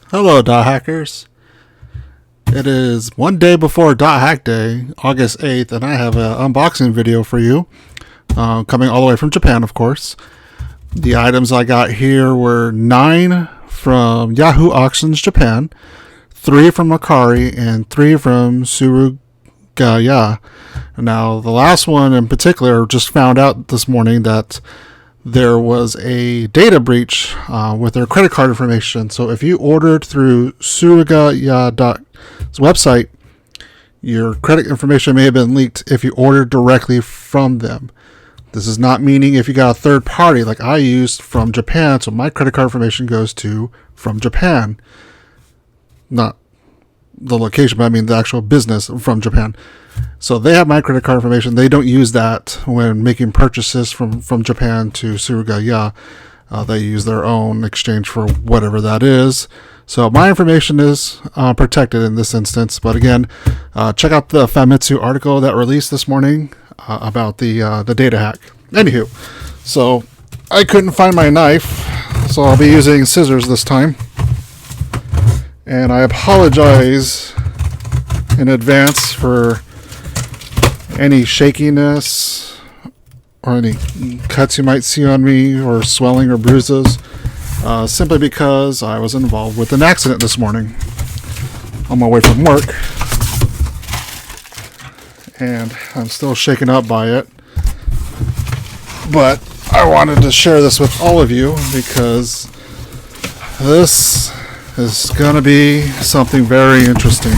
Hello, Dot Hackers. It is one day before Dot Hack Day, August 8th, and I have an unboxing video for you, coming all the way from Japan, of course. The items I got here were 9 from Yahoo Auctions Japan, 3 from Mercari, and 3 from Suruga-ya. Now, the last one in particular, just found out this morning that there was a data breach with their credit card information. So if you ordered through Suruga-ya's website, your credit information may have been leaked if you ordered directly from them. This is not meaning if you got a third party like I used from Japan, so my credit card information goes to from Japan. Not the location, but I mean the actual business from Japan. So they have my credit card information. They don't use that when making purchases from Japan to Suruga-ya. They use their own exchange for whatever that is. So my information is protected in this instance. But again, check out the Famitsu article that released this morning about the data hack. Anywho, so I couldn't find my knife, so I'll be using scissors this time. And I apologize in advance for any shakiness or any cuts you might see on me or swelling or bruises, simply because I was involved with an accident this morning on my way from work, and I'm still shaken up by it. But I wanted to share this with all of you because this is going to be something very interesting.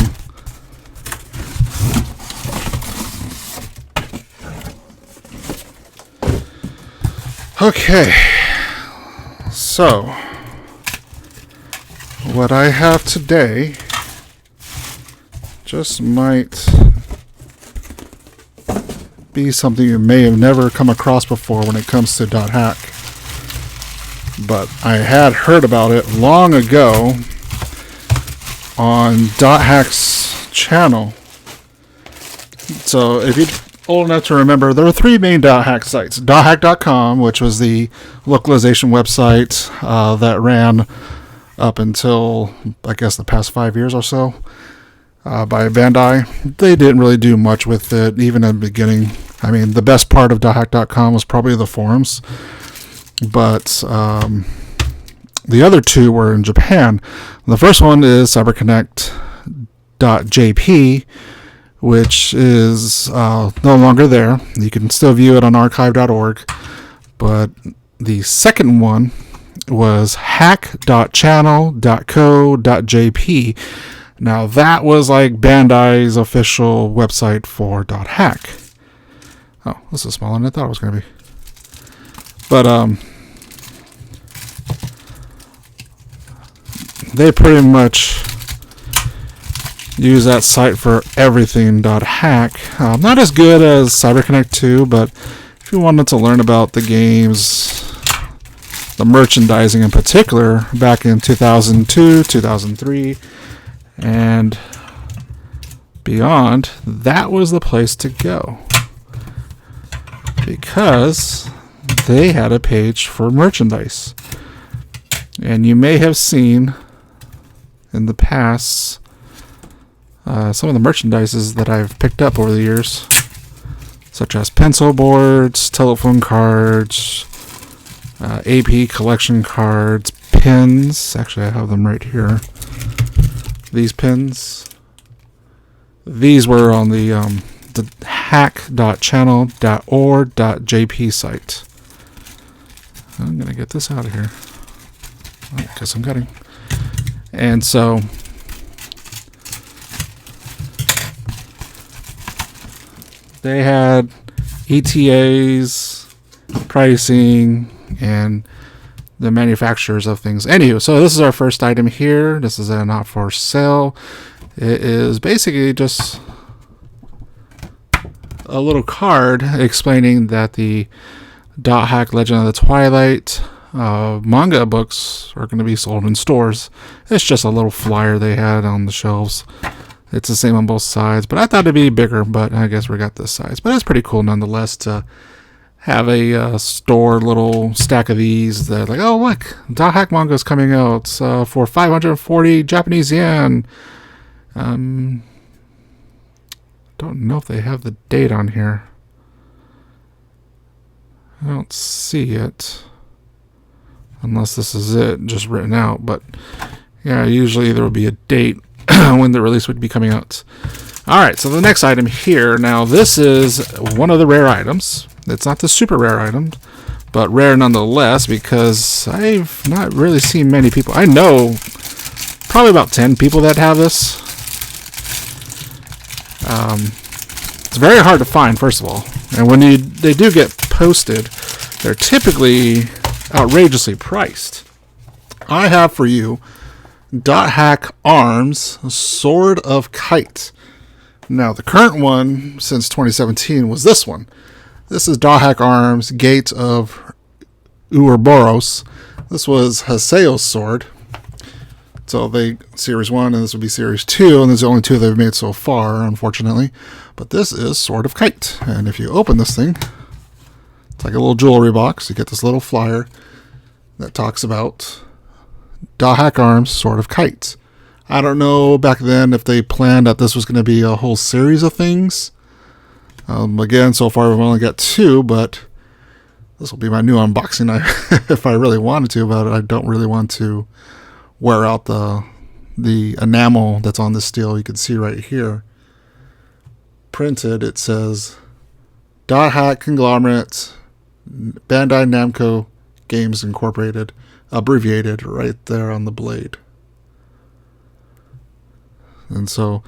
Okay, so what I have today just might be something you may have never come across before when it comes to .hack, but I had heard about it long ago on .hack's channel. So if you old enough to remember, there were 3 main .hack sites. Dothack.com, which was the localization website that ran up until, I guess, the past 5 years or so by Bandai. They didn't really do much with it, even in the beginning. I mean, the best part of Dothack.com was probably the forums. But the other 2 were in Japan. The first one is cyberconnect.jp, which is no longer there. You can still view it on archive.org. But the second one was hack.channel.co.jp. Now that was like Bandai's official website for .hack. Oh, this is smaller than I thought it was going to be. But they pretty much use that site for everything .hack. Not as good as CyberConnect 2, but if you wanted to learn about the games, the merchandising in particular, back in 2002, 2003, and beyond, that was the place to go. Because they had a page for merchandise. And you may have seen in the past some of the merchandises that I've picked up over the years, such as pencil boards, telephone cards, AP collection cards, pins. Actually, I have them right here. These pins. These were on the hack.channel.org.jp site. I'm going to get this out of here. I guess I'm cutting. And so they had ETAs, pricing, and the manufacturers of things. Anywho, so this is our first item here. This is a not for sale. It is basically just a little card explaining that the .hack Legend of the Twilight manga books are going to be sold in stores. It's just a little flyer they had on the shelves. It's the same on both sides, but I thought it'd be bigger, but I guess we got this size. But it's pretty cool nonetheless to have a store little stack of these. They're like, oh look, Dothack Manga is coming out for 540 Japanese yen. Don't know if they have the date on here. I don't see it, unless this is it just written out. But yeah, usually there will be a date when the release would be coming out. Alright, so the next item here, now this is one of the rare items. It's not the super rare item, but rare nonetheless, because I've not really seen many people. I know probably about 10 people that have this. It's very hard to find, first of all. And when they do get posted, they're typically outrageously priced. I have for you Dothack Arms Sword of Kite. Now, the current one since 2017 was this one. This is Dothack Arms Gate of Ouroboros. This was Haseo's sword. So they Series 1 and this would be Series 2, and there's the only two they've made so far, unfortunately. But this is Sword of Kite. And if you open this thing, it's like a little jewelry box. You get this little flyer that talks about Dothack Arms Sword of Kite. I don't know back then if they planned that this was going to be a whole series of things. Again, so far we've only got 2, but this will be my new unboxing if I really wanted to, but I don't really want to wear out the enamel that's on the steel. You can see right here, printed, it says Dothack Conglomerate Bandai Namco Games Incorporated, abbreviated right there on the blade. And so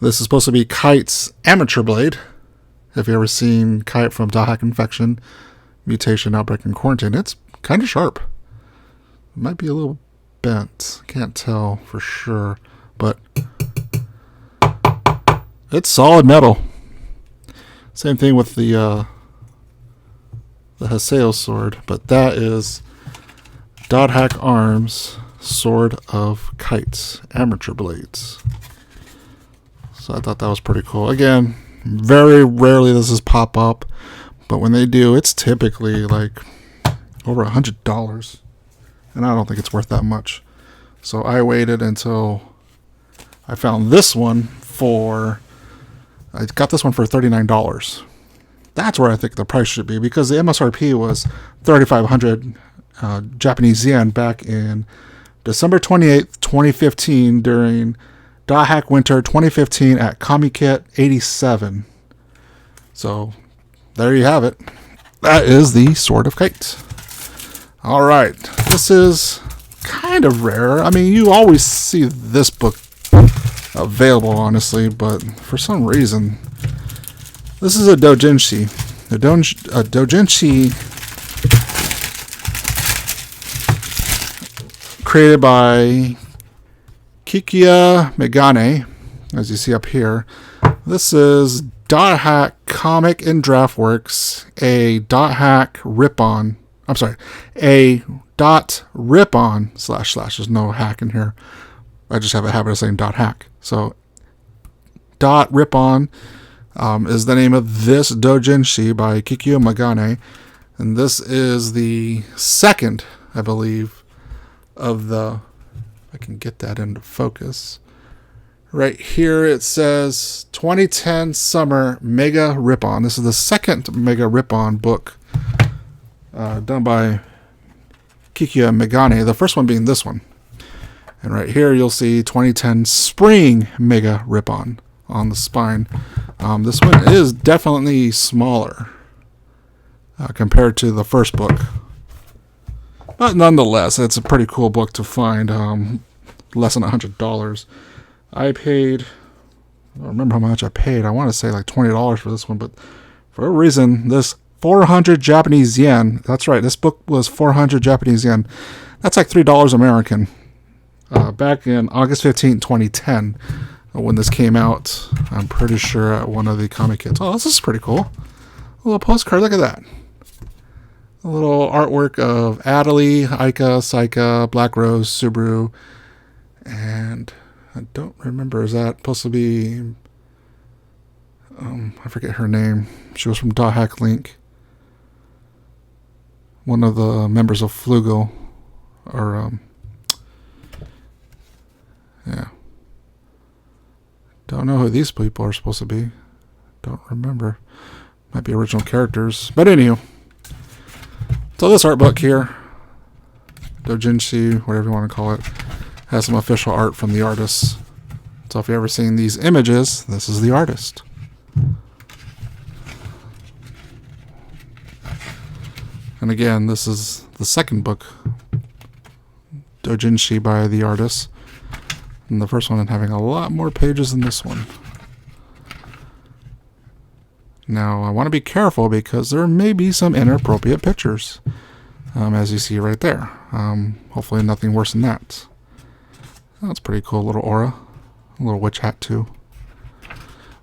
this is supposed to be Kite's amateur blade. Have you ever seen Kite from Dothack Infection, Mutation, Outbreak, and Quarantine? It's kind of sharp. It might be a little bent. Can't tell for sure, but it's solid metal. Same thing with the Haseo sword, but that is Dothack Arms Sword of Kite amateur blades. So I thought that was pretty cool. Again, very rarely does this pop up, but when they do, it's typically like over $100, and I don't think it's worth that much. So I waited until I found this one I got this one for $39. That's where I think the price should be, because the MSRP was 3,500 Japanese yen back in December 28th, 2015 during Dothack Winter 2015 at Comptiq 87. So there you have it. That is the Sword of Kite. All right, this is kind of rare. I mean, you always see this book available, honestly, but for some reason, this is a doujinshi. A doujinshi created by Kikiya Megane, as you see up here. This is Dothack Comic and Draftworks, a Dothack Ripon. I'm sorry, a dot Ripon / there's no hack in here. I just have a habit of saying Dothack. So dot Ripon is the name of this doujinshi by Kikiya Megane, and this is the second, I believe, of the. I can get that into focus. Right here it says 2010 Summer Mega Ripon. This is the second Mega Ripon book done by Kikiya Megane, the first one being this one. And right here you'll see 2010 Spring Mega Ripon on the spine. This one is definitely smaller compared to the first book. But nonetheless, it's a pretty cool book to find. Less than $100. I don't remember how much I paid. I want to say like $20 for this one, but for a reason, this 400 Japanese yen. That's right, this book was 400 Japanese yen. That's like $3 American. Back in August 15, 2010, when this came out, I'm pretty sure at one of the comic kits. Oh, this is pretty cool. A little postcard, look at that. A little artwork of Adelie, Aika, Saika, Black Rose, Subaru, and I don't remember, is that supposed to be, I forget her name. She was from Dothack Link. one of the members of Flugo, or yeah. Don't know who these people are supposed to be. Don't remember. Might be original characters. But anywho. So this art book here, Dojinshi, whatever you want to call it, has some official art from the artists. So if you've ever seen these images, this is the artist. And again, this is the second book, Dojinshi, by the artist. And the first one having a lot more pages than this one. Now, I want to be careful because there may be some inappropriate pictures, as you see right there. Hopefully nothing worse than that. That's pretty cool, little aura. A little witch hat too.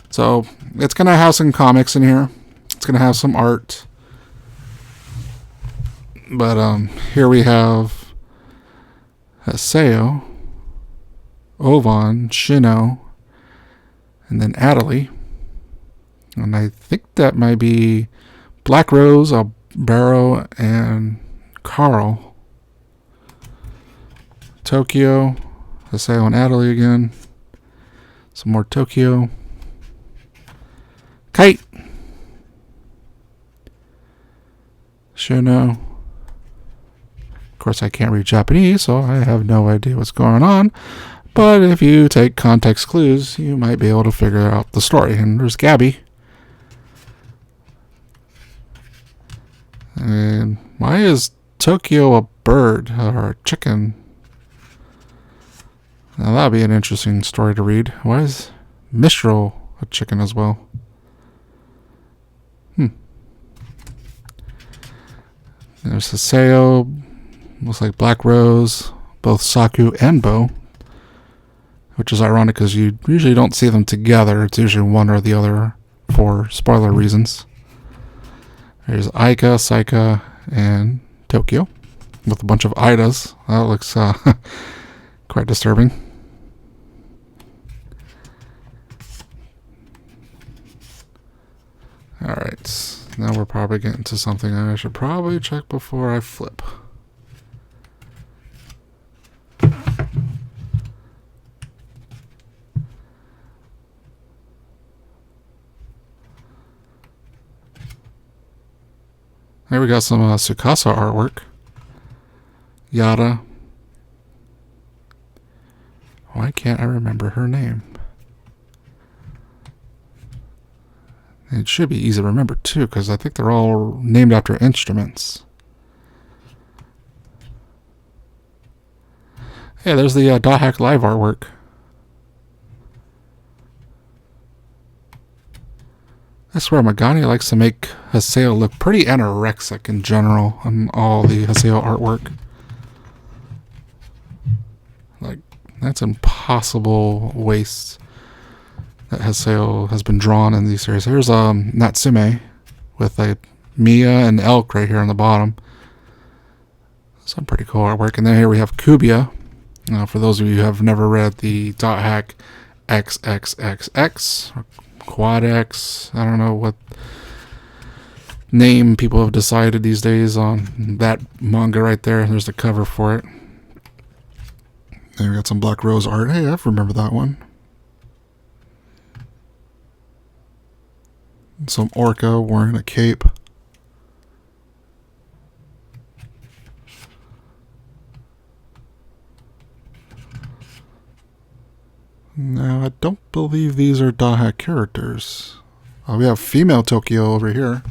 So, it's going to have some comics in here. It's going to have some art. But here we have Haseo, Ovan, Shino, and then Adelie. And I think that might be Black Rose, Barrow, and Carl. Tokyo, Haseo and Adelie again. Some more Tokyo. Kite. Shino. Of course, I can't read Japanese, so I have no idea what's going on. But if you take context clues, you might be able to figure out the story. And there's Gabby. And why is Tokyo a bird or a chicken? Now that'd be an interesting story to read. Why is Mistral a chicken as well? There's Haseo. Looks like Black Rose. Both Saku and Bo. Which is ironic because you usually don't see them together. It's usually one or the other for spoiler reasons. There's Aika, Saika, and Tokyo. With a bunch of Idas. That looks quite disturbing. Alright. Now we're probably getting to something I should probably check before I flip. Here we got some Tsukasa artwork. Yada. Why can't I remember her name? It should be easy to remember too, because I think they're all named after instruments. Yeah, there's the Dothack live artwork. I swear Magani likes to make Haseo look pretty anorexic in general on all the Haseo artwork. Like, that's impossible waste that Haseo has been drawn in these series. Here's Natsume with a Mia and Elk right here on the bottom. Some pretty cool artwork. And then here we have Kubiya. For those of you who have never read the Dothack XXXX or Quad X, I don't know what name people have decided these days on that manga right there. There's the cover for it. And we got some Black Rose art. Hey, I remember that one. Some orca wearing a cape. Now, I don't believe these are Dothack characters. We have female Tokyo over here.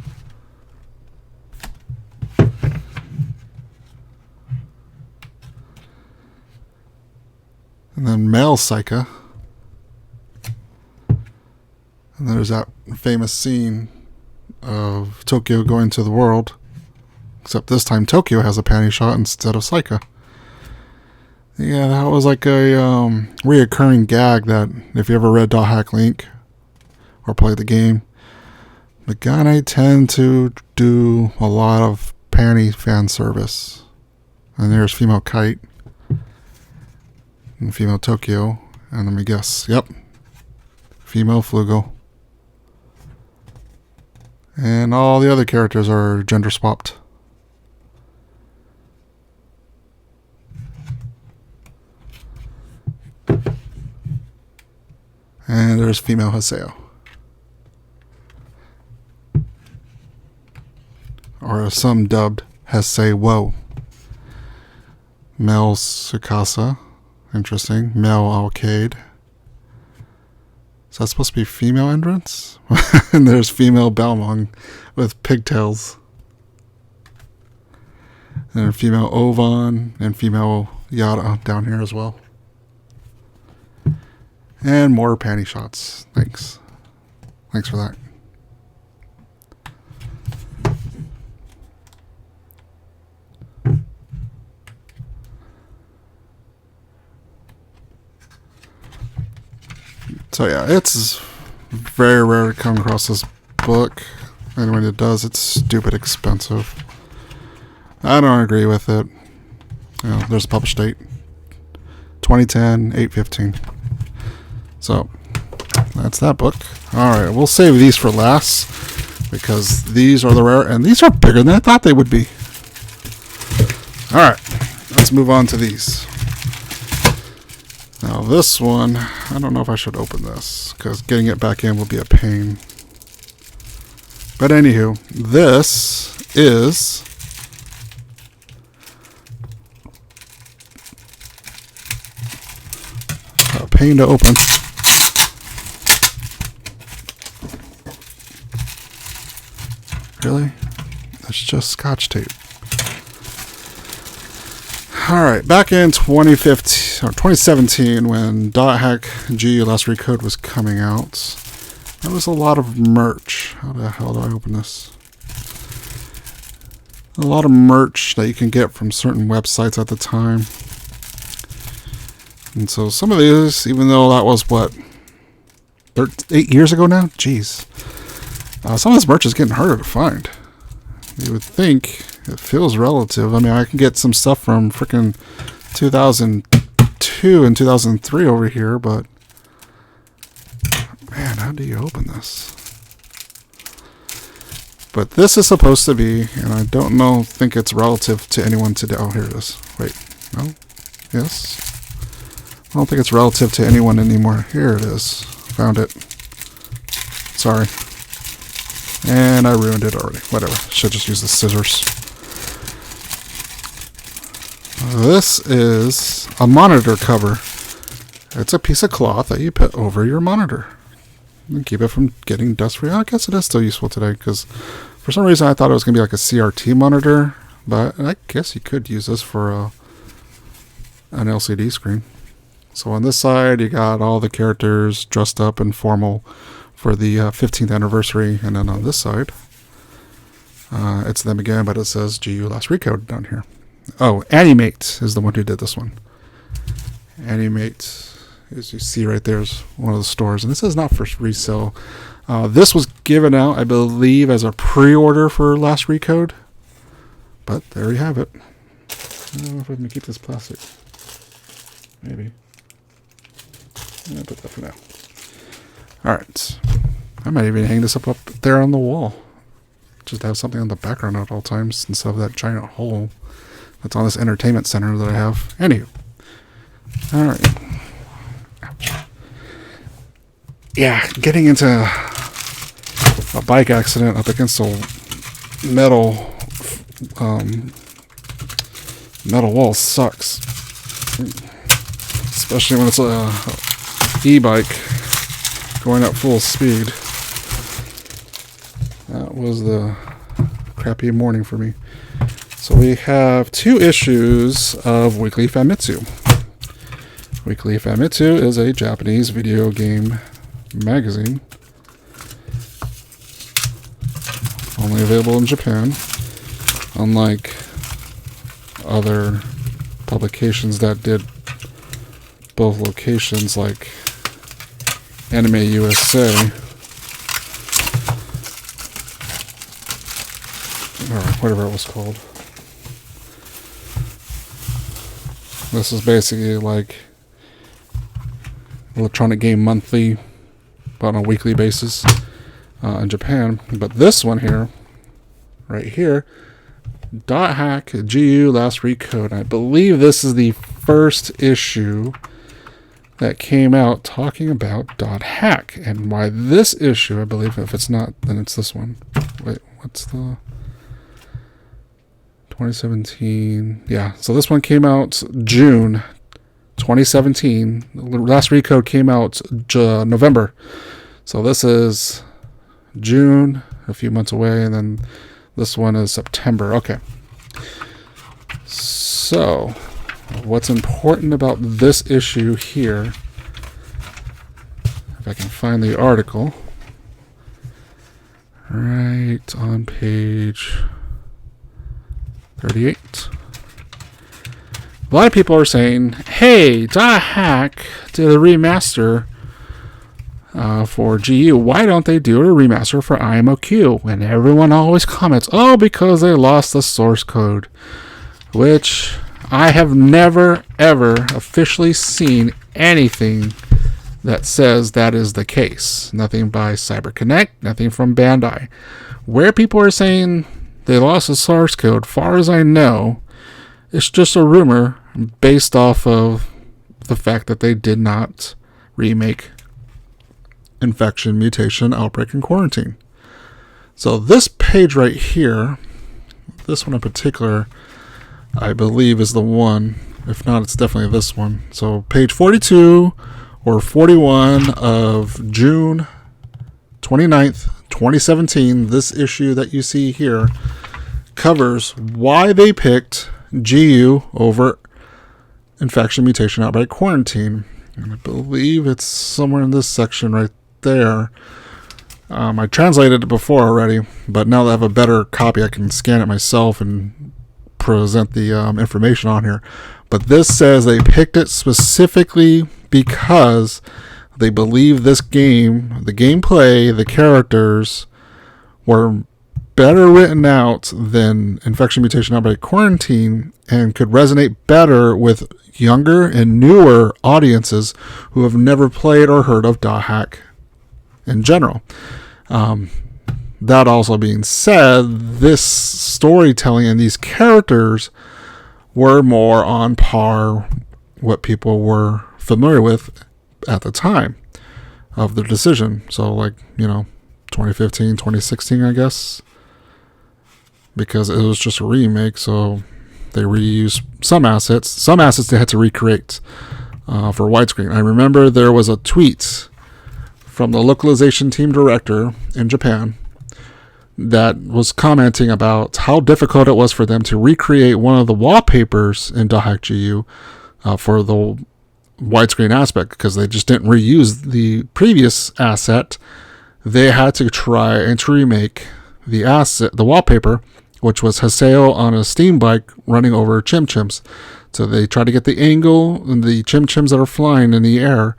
And then male Saika. And there's that famous scene of Tokyo going to the world. Except this time Tokyo has a panty shot instead of Saika. Yeah, that was like a reoccurring gag that if you ever read Dothack Link or played the game, Magane tend to do a lot of panty fan service. And there's female Kite and female Tokyo. And let me guess, yep, female Flugo. And all the other characters are gender swapped. And there's female Haseo. Or some dubbed Haseo. Male Tsukasa. Interesting. Male Arcade. Is that supposed to be female entrance? And there's female Balmong with pigtails. And female Ovan and female Yada down here as well. And more panty shots. Thanks. Thanks for that. So yeah, it's very rare to come across this book. And when it does, it's stupid expensive. I don't agree with it. You know, there's a published date. 2010, 8/15. So, that's that book. Alright, we'll save these for last. Because these are the rare, and these are bigger than I thought they would be. Alright, let's move on to these. Now this one, I don't know if I should open this, because getting it back in will be a pain. But anywho, this is a pain to open. Really? That's just Scotch tape. Alright, back in 2015 or 2017 when Dothack GU Last Recode was coming out, there was a lot of merch. How the hell do I open this? A lot of merch that you can get from certain websites at the time. And so some of these, even though that was what, 8 years ago now? Jeez. Some of this merch is getting harder to find. You would think it feels relative. I mean, I can get some stuff from freaking 2002 and 2003 over here, but man, how do you open this? But this is supposed to be, and I don't think it's relative to anyone today. Oh, here it is. Wait, no? Yes? I don't think it's relative to anyone anymore. Here it is. Found it. Sorry. And I ruined it already. Whatever. Should just use the scissors. This is a monitor cover. It's a piece of cloth that you put over your monitor and keep it from getting dust free. I guess it is still useful today because for some reason I thought it was going to be like a CRT monitor, but I guess you could use this for an LCD screen. So on this side you got all the characters dressed up and formal for the 15th anniversary, and then on this side, it's them again, but it says GU Last Recode down here. Oh, Animate is the one who did this one. Animate, as you see right there, is one of the stores, and this is not for resale. This was given out, I believe, as a pre-order for Last Recode, but there you have it. I don't know if I'm going to keep this plastic. Maybe. I'll put that for now. Alright, I might even hang this up there on the wall. Just to have something on the background at all times instead of that giant hole that's on this entertainment center that I have. Anywho. Alright. Ouch. Yeah, getting into a bike accident up against a metal wall sucks. Especially when it's a e-bike going at full speed. That was the crappy morning for me. So we have 2 issues of Weekly Famitsu. Weekly Famitsu is a Japanese video game magazine. Only available in Japan. Unlike other publications that did both locations like Anime USA, or whatever it was called. This is basically like Electronic Game Monthly, but on a weekly basis in Japan. But this one here, right here, Dothack GU Last Recode. I believe this is the first issue that came out talking about Dothack and why this issue, I believe, if it's not, then it's this one. Wait, what's the 2017? Yeah, so this one came out June 2017. The last Recode came out November. So this is June, a few months away, and then this one is September. Okay. So, what's important about this issue here, if I can find the article, right on page 38. A lot of people are saying, hey, Dothack did a remaster for GU. Why don't they do a remaster for IMOQ? And everyone always comments, oh, because they lost the source code. Which I have never, ever officially seen anything that says that is the case. Nothing by CyberConnect, nothing from Bandai. Where people are saying they lost the source code, far as I know, it's just a rumor based off of the fact that they did not remake Infection, Mutation, Outbreak, and Quarantine. So this page right here, this one in particular, I believe is the one. If not, it's definitely this one. So page 42 or 41 of June 29th, 2017, this issue that you see here covers why they picked GU over Infection, Mutation, Outbreak, Quarantine. And I believe it's somewhere in this section right there. I translated it before already, but now that I have a better copy, I can scan it myself and present the information on here. But this says they picked it specifically because they believe this game, the gameplay, the characters were better written out than Infection, Mutation, Outbreak, Quarantine, and could resonate better with younger and newer audiences who have never played or heard of Dothack in general. That also being said, this storytelling and these characters were more on par what people were familiar with at the time of the decision. So 2015, 2016, I guess, because it was just a remake. So they reused some assets. Some assets they had to recreate for widescreen. I remember there was a tweet from the localization team director in Japan that was commenting about how difficult it was for them to recreate one of the wallpapers in Dothack GU for the widescreen aspect, because they just didn't reuse the previous asset. They had to try and to remake the asset, the wallpaper, which was Haseo on a steam bike running over chim-chims. So they tried to get the angle and the chim-chims that are flying in the air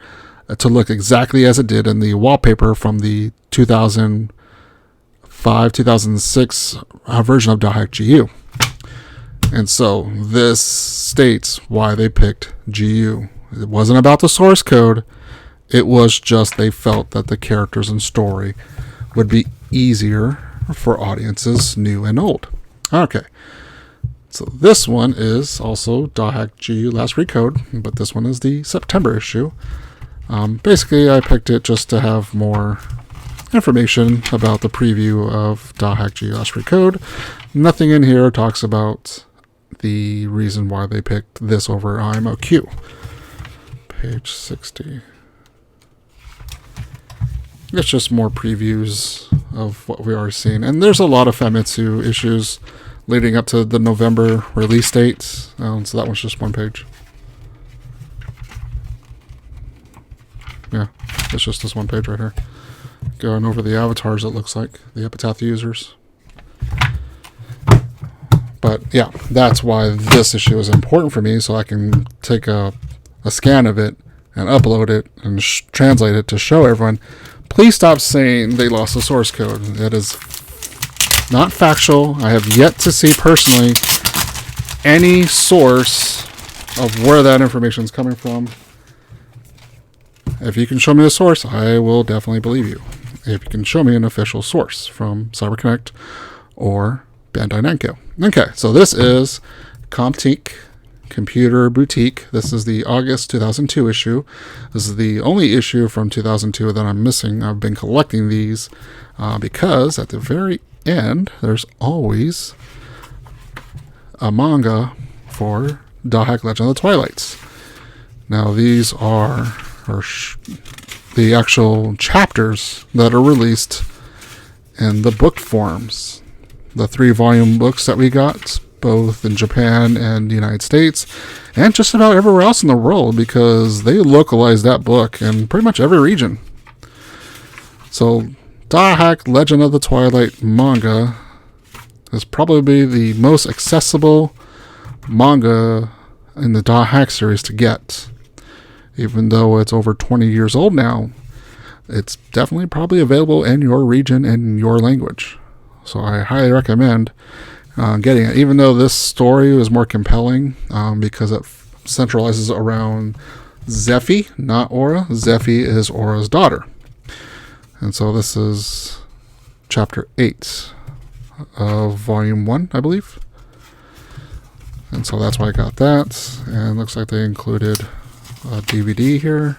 to look exactly as it did in the wallpaper from the 2005-2006 version of Dothack GU. And so this states why they picked GU. It wasn't about the source code. It was just they felt that the characters and story would be easier for audiences new and old. Okay. So this one is also Dothack GU Last Recode, but this one is the September issue. Basically, I picked it just to have more information about the preview of Dothack GU Last Recode. Nothing in here talks about the reason why they picked this over IMOQ. Page 60. It's just more previews of what we are seeing. And there's a lot of Famitsu issues leading up to the November release date. So that one's just one page. Yeah, it's just this one page right here. Going over the avatars, it looks like, the Epitaph users. But yeah, that's why this issue is important for me, so I can take a scan of it and upload it and translate it to show everyone. Please stop saying they lost the source code. That is not factual. I have yet to see personally any source of where that information is coming from. If you can show me the source, I will definitely believe you. If you can show me an official source from CyberConnect or Bandai Namco. Okay, so this is Comptiq Computer Boutique. This is the August 2002 issue. This is the only issue from 2002 that I'm missing. I've been collecting these because at the very end, there's always a manga for Dothack Legend of the Twilights. Now, these are the actual chapters that are released in the book forms. The 3-volume books that we got, both in Japan and the United States, and just about everywhere else in the world, because they localized that book in pretty much every region. So, Dothack Legend of the Twilight manga is probably the most accessible manga in the Dothack series to get. Even though it's over 20 years old now, it's definitely probably available in your region and your language. So I highly recommend getting it, even though this story is more compelling because it centralizes around Zephy, not Aura. Zephy is Aura's daughter. And so this is chapter 8 of volume 1, I believe. And so that's why I got that. And it looks like they included a DVD here.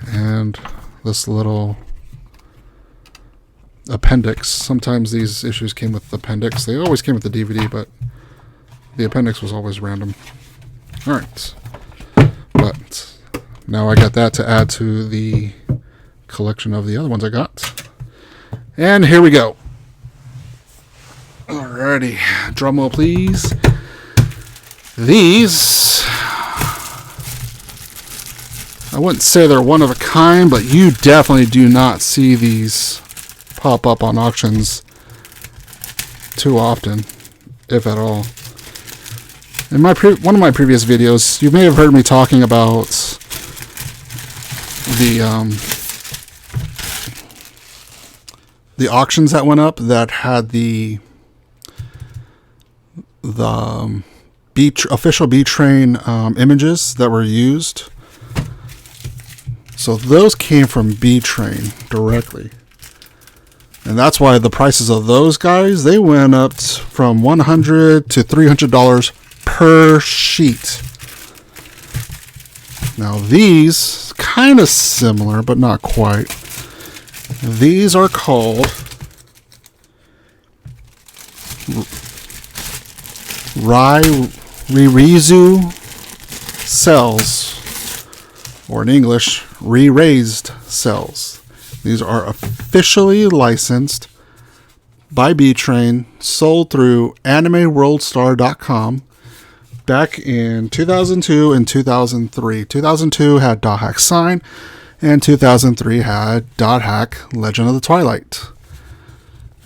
And this little appendix. Sometimes these issues came with the appendix. They always came with the DVD, but the appendix was always random. Alright. But now I got that to add to the collection of the other ones I got. And here we go. Alrighty. Drum roll, please. These, I wouldn't say they're one of a kind, but you definitely do not see these pop up on auctions too often, if at all. In one of my previous videos, you may have heard me talking about the auctions that went up that had the official B Train images that were used. So those came from B Train directly. And that's why the prices of those guys, they went up from $100 to $300 per sheet. Now these, kind of similar, but not quite. These are called Rirezu Cels, or in English, re-raised Cels. These are officially licensed by B-Train, sold through AnimeWorldStar.com back in 2002 and 2003. 2002 had Dothack Sign, and 2003 had Dothack Legend of the Twilight.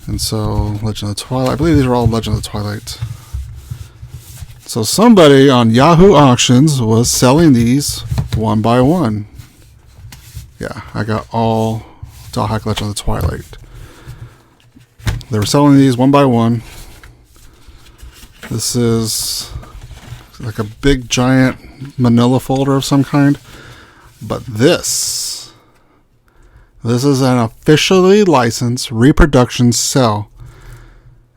And so, Legend of the Twilight, I believe these are all Legend of the Twilight. So somebody on Yahoo Auctions was selling these one by one. Yeah, I got all Dothack Legend of the Twilight. They were selling these one by one. This is like a big giant manila folder of some kind. But this is an officially licensed reproduction cell.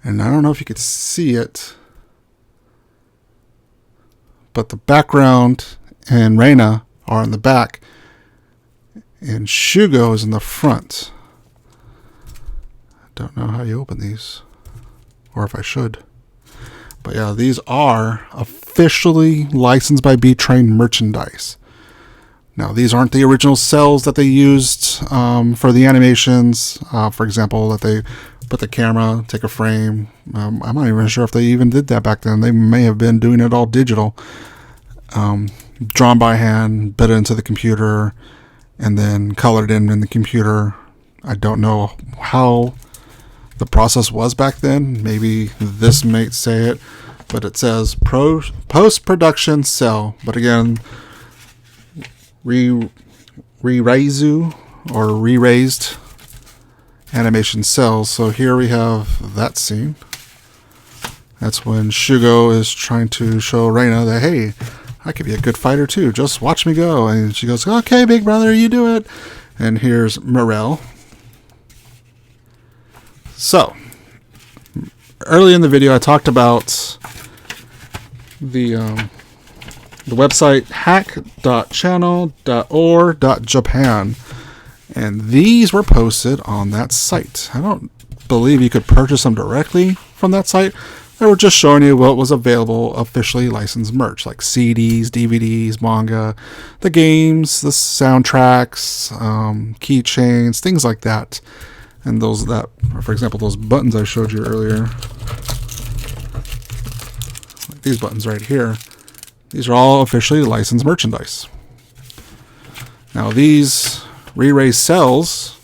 And I don't know if you could see it, but the background and Reina are in the back, and Shugo is in the front. Don't know how you open these, or if I should. But yeah, these are officially licensed by B-Train merchandise. Now, these aren't the original cells that they used for the animations. For example, that they put the camera, take a frame. I'm not even sure if they even did that back then. They may have been doing it all digital. Drawn by hand, bit it into the computer, and then colored in the computer. I don't know how the process was back then. Maybe this might say it, but it says post-production cell. But again, Rirezu or re-raised animation cells. So here we have that scene. That's when Shugo is trying to show Reina that, hey, I could be a good fighter too. Just watch me go. And she goes, okay, big brother, you do it. And here's Morel. So, early in the video, I talked about the website hack.channel.or.japan, and these were posted on that site. I don't believe you could purchase them directly from that site. They were just showing you what was available officially licensed merch, like CDs, DVDs, manga, the games, the soundtracks, keychains, things like that. And those that, for example, those buttons I showed you earlier, like these buttons right here, these are all officially licensed merchandise. Now these Rirezu Cels,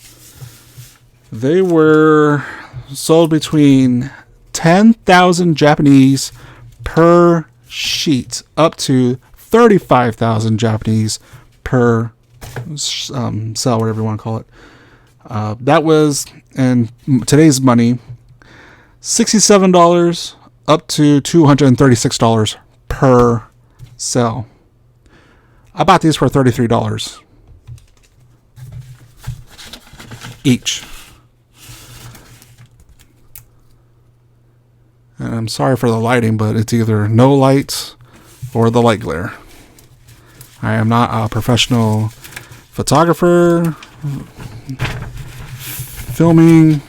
they were sold between 10,000 Japanese per sheet up to 35,000 Japanese per cell, whatever you want to call it. That was, in today's money, $67 up to $236 per cell. I bought these for $33 each. And I'm sorry for the lighting, but it's either no light or the light glare. I am not a professional photographer, filming.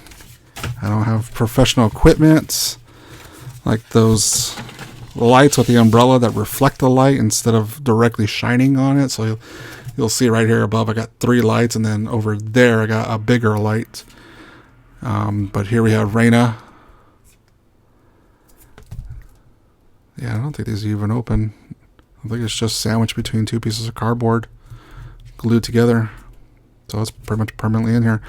I don't have professional equipment like those lights with the umbrella that reflect the light instead of directly shining on it. So you'll see right here above I got 3 lights, and then over there I got a bigger light. But here we have Reina. Yeah, I don't think these are even open. I think it's just sandwiched between 2 pieces of cardboard glued together. So it's pretty much permanently in here.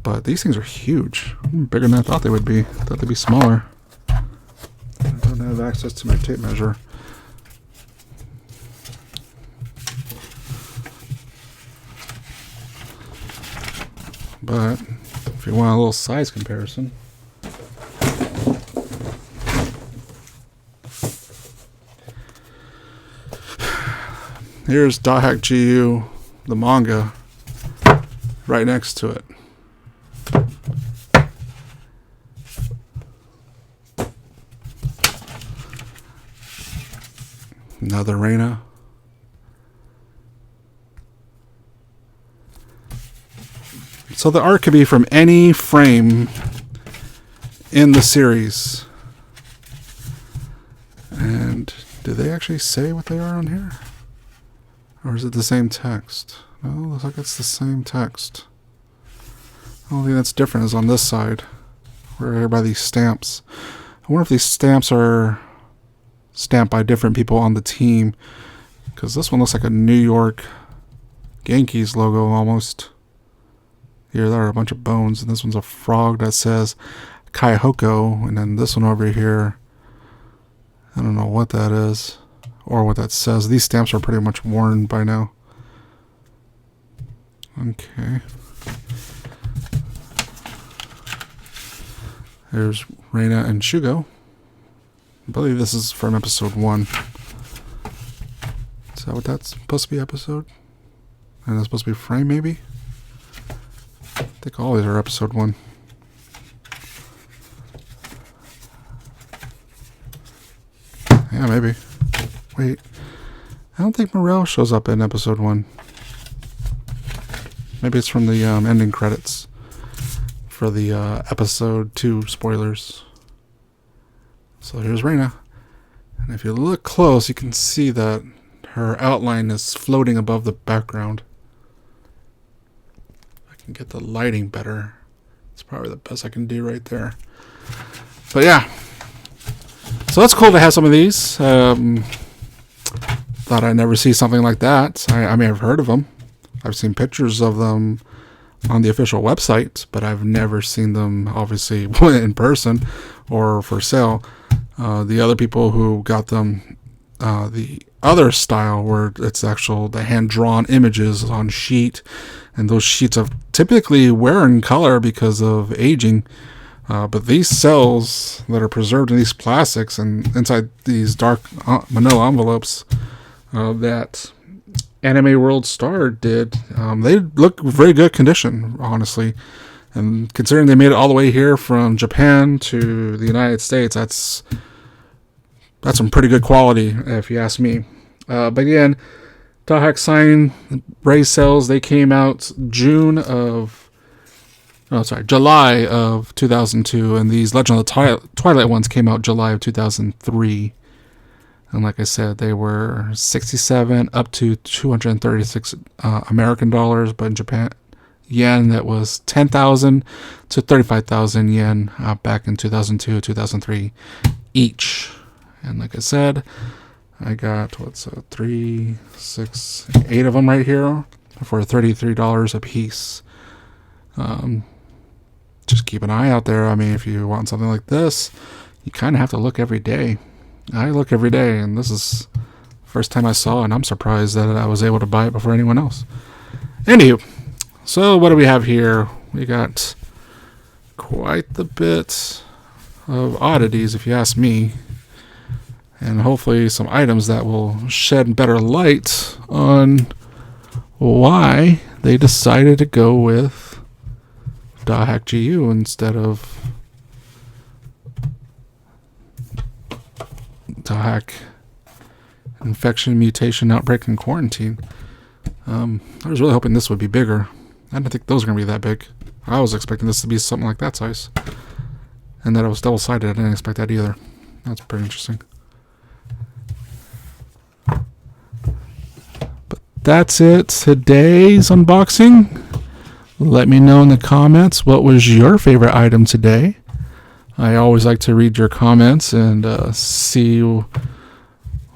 But these things are huge. Bigger than I thought they would be. I thought they'd be smaller. I don't have access to my tape measure. But if you want a little size comparison, here's Dothack GU, the manga, right next to it. Another Reina. So the art could be from any frame in the series. And do they actually say what they are on here? Or is it the same text? No, it looks like it's the same text. The only thing that's different is on this side. We're here by these stamps. I wonder if these stamps are stamped by different people on the team. Because this one looks like a New York Yankees logo almost. Here there are a bunch of bones. And this one's a frog that says Kaihoko. And then this one over here, I don't know what that is. Or what that says. These stamps are pretty much worn by now. Okay. There's Reina and Shugo. I believe this is from episode 1. Is that what that's supposed to be, episode? And that's supposed to be frame, maybe? I think all these are episode 1. Yeah, maybe. Wait. I don't think Morel shows up in episode 1. Maybe it's from the ending credits for the episode 2 spoilers. So here's Reina. And if you look close, you can see that her outline is floating above the background. If I can get the lighting better. It's probably the best I can do right there. But yeah. So it's cool to have some of these. Thought I'd never see something like that. I mean, I've heard of them. I've seen pictures of them on the official website, but I've never seen them, obviously, in person or for sale. The other people who got them, the other style where it's the hand-drawn images on sheet, and those sheets have typically wear in color because of aging. But these cells that are preserved in these plastics and inside these dark manila envelopes that Anime World Star did, they look very good condition, honestly. And considering they made it all the way here from Japan to the United States, that's that's some pretty good quality, if you ask me. But again, Dothack signed Ray Cels. They came out July of 2002, and these Legend of the Twilight ones came out July of 2003. And like I said, they were 67 up to 236 American dollars, but in Japan yen, that was 10,000 to 35,000 yen back in 2002, 2003 each. And like I said, I got 3, 6, 8 of them right here for $33 a piece. Just keep an eye out there. I mean, if you want something like this, you kind of have to look every day. I look every day, and this is the first time I saw it, and I'm surprised that I was able to buy it before anyone else. Anywho, so what do we have here? We got quite the bit of oddities, if you ask me, and hopefully some items that will shed better light on why they decided to go with Dothack GU instead of Dothack Infection, Mutation, Outbreak, and Quarantine. I was really hoping this would be bigger. I didn't think those were going to be that big. I was expecting this to be something like that size. And that it was double-sided. I didn't expect that either. That's pretty interesting. But that's it. Today's unboxing. Let me know in the comments what was your favorite item today. I always like to read your comments and see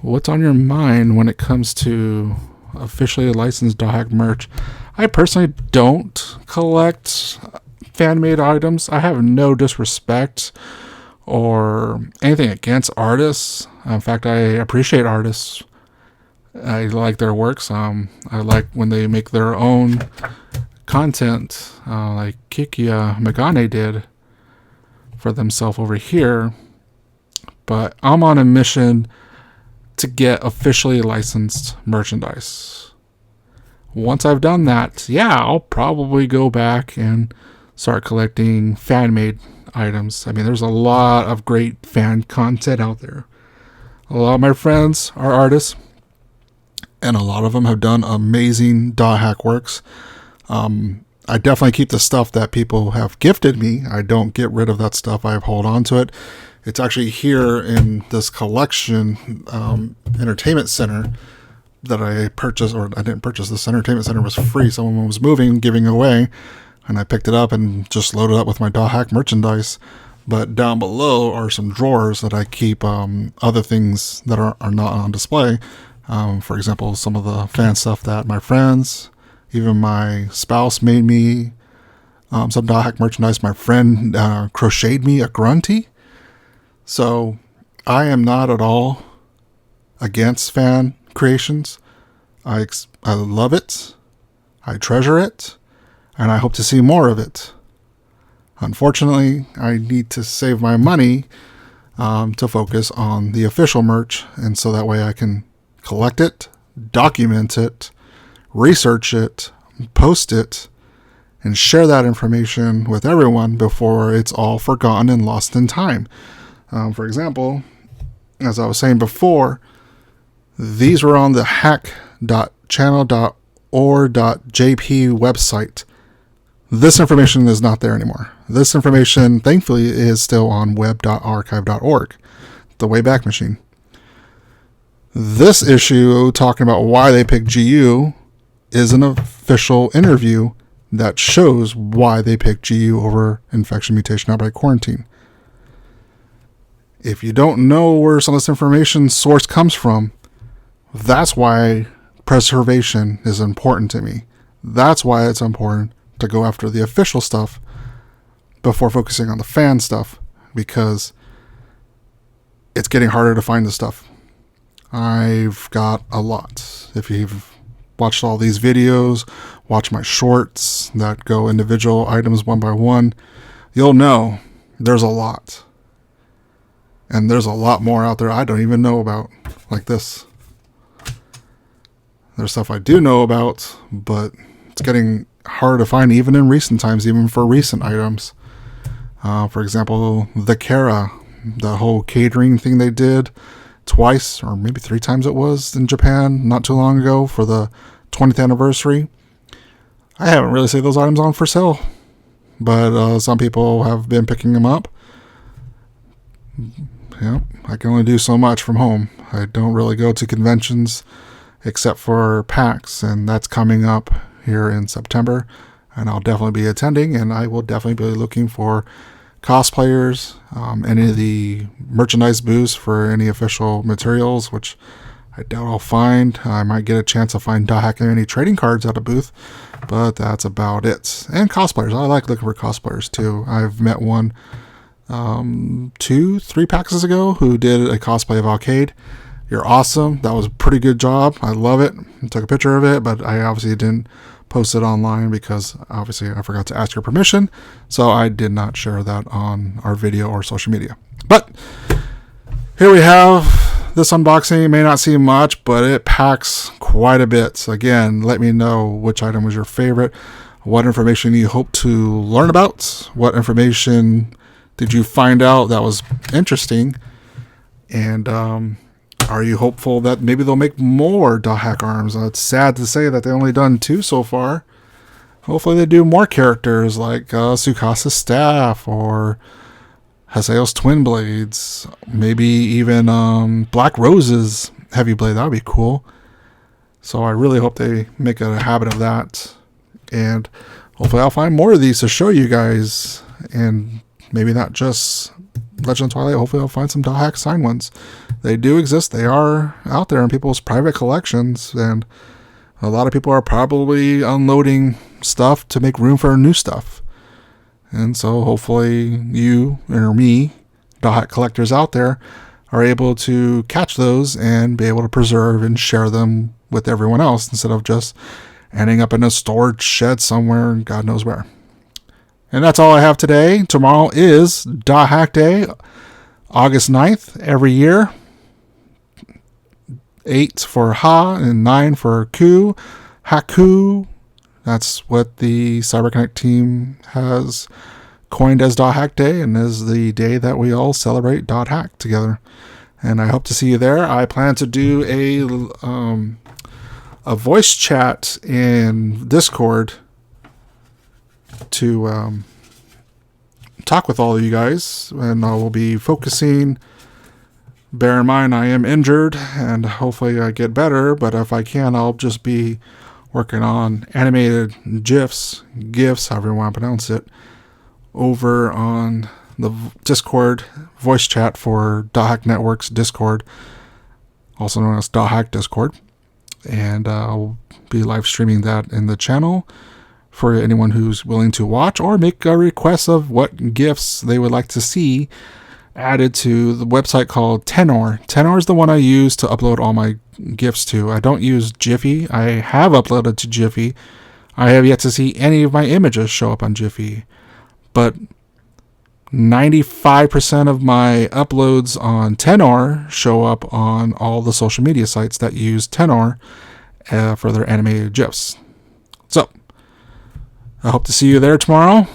what's on your mind when it comes to officially licensed Dothack merch. I personally don't collect fan-made items. I have no disrespect or anything against artists. In fact, I appreciate artists. I like their works. I like when they make their own content, like Kikiya Megane did for themselves over here. But I'm on a mission to get officially licensed merchandise. Once I've done that, I'll probably go back and start collecting fan-made items. I mean, there's a lot of great fan content out there. A lot of my friends are artists, and a lot of them have done amazing Dothack works. I definitely keep the stuff that people have gifted me. I don't get rid of that stuff. I hold on to it. It's actually here in this collection entertainment center that I purchased, or I didn't purchase. This entertainment center was free. Someone was moving, giving away, and I picked it up and just loaded up with my Dothack merchandise. But down below are some drawers that I keep other things that are not on display. For example, some of the fan stuff that my friends, even my spouse, made me some Dothack merchandise. My friend crocheted me a grunty. So I am not at all against fan creations. I love it. I treasure it. And I hope to see more of it. Unfortunately, I need to save my money to focus on the official merch. And so that way I can collect it, document it, research it, post it, and share that information with everyone before it's all forgotten and lost in time. For example, as I was saying before, these were on the hack.channel.or.jp website. This information is not there anymore. This information, thankfully, is still on web.archive.org, the Wayback Machine. This issue, talking about why they picked GU, is an official interview that shows why they picked GU over Infection, Mutation, Outbreak, Quarantine. If you don't know where some of this information source comes from, that's why preservation is important to me. That's why it's important to go after the official stuff before focusing on the fan stuff, because it's getting harder to find the stuff. I've got a lot. If you've watched all these videos, watch my shorts that go individual items one by one, you'll know there's a lot. And there's a lot more out there I don't even know about, like this. There's stuff I do know about, but it's getting hard to find even in recent times, even for recent items. For example, the Kara, the whole catering thing they did twice or maybe 3 times it was in Japan not too long ago for the 20th anniversary. I haven't really seen those items on for sale, but some people have been picking them up. Yeah, I can only do so much from home. I don't really go to conventions except for PAX, and that's coming up here in September, and I'll definitely be attending, and I will definitely be looking for cosplayers, any of the merchandise booths for any official materials, which I doubt I'll find. I might get a chance to find Dothack any trading cards at a booth, but that's about it. And cosplayers. I like looking for cosplayers too. I've met one 2-3 packs ago who did a cosplay of Arcade. You're awesome. That was a pretty good job. I love it. I took a picture of it, but I obviously didn't post it online because obviously I forgot to ask your permission, so I did not share that on our video or social media. But here we have this unboxing. You may not see much, but it packs quite a bit. So again, let me know which item was your favorite, what information you hope to learn about, what information did you find out that was interesting, and are you hopeful that maybe they'll make more Dothack arms? It's sad to say that they've only done 2 so far. Hopefully they do more characters like Tsukasa's staff or Haseo's twin blades. Maybe even Black Rose's heavy blade. That would be cool. So I really hope they make a habit of that. And hopefully I'll find more of these to show you guys. And maybe not just Legend of Twilight. Hopefully I'll find some Dothack signed ones. They do exist. They are out there in people's private collections, and a lot of people are probably unloading stuff to make room for new stuff. And so hopefully you or me, Dothack collectors out there, are able to catch those and be able to preserve and share them with everyone else instead of just ending up in a storage shed somewhere, God knows where. And that's all I have today. Tomorrow is Dothack Day, August 9th, every year. 8 for Ha and 9 for Ku. Haku. That's what the CyberConnect team has coined as Dothack Day, and is the day that we all celebrate Dothack together. And I hope to see you there. I plan to do a voice chat in Discord to talk with all of you guys, and I will be focusing. Bear in mind I am injured, and hopefully I get better, but if I can, I'll just be working on animated GIFs, however you want to pronounce it, over on the Discord voice chat for Dothack Network's Discord, also known as Dothack Discord, and I'll be live streaming that in the channel for anyone who's willing to watch or make a request of what GIFs they would like to see added to the website called Tenor. Tenor is the one I use to upload all my GIFs to. I don't use Jiffy. I have uploaded to Jiffy. I have yet to see any of my images show up on Jiffy. But 95% of my uploads on Tenor show up on all the social media sites that use Tenor for their animated GIFs. So, I hope to see you there tomorrow.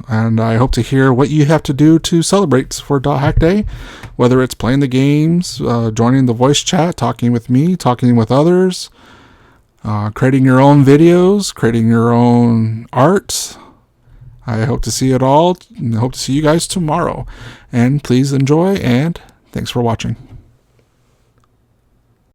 And I hope to hear what you have to do to celebrate for Dothack Day, whether it's playing the games, joining the voice chat, talking with me, talking with others, creating your own videos, creating your own art. I hope to see it all, and I hope to see you guys tomorrow. And please enjoy, and thanks for watching.